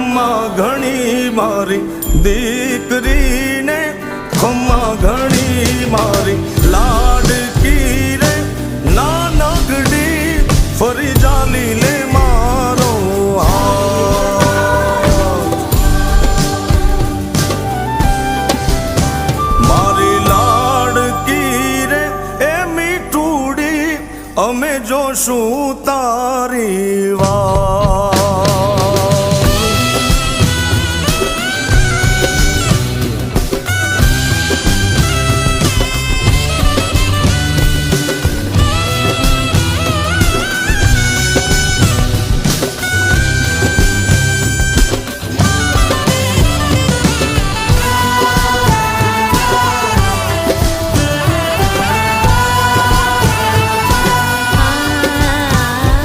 ખમ્મા ઘણી મારી દીકરીને, ખમ્મા ઘણી મારી લાડકી રે, નાનકડી ફરી ચાલી લે મારો હાથ. મારી લાડકી રે એ મીઠુડી, અમે જોશું તારી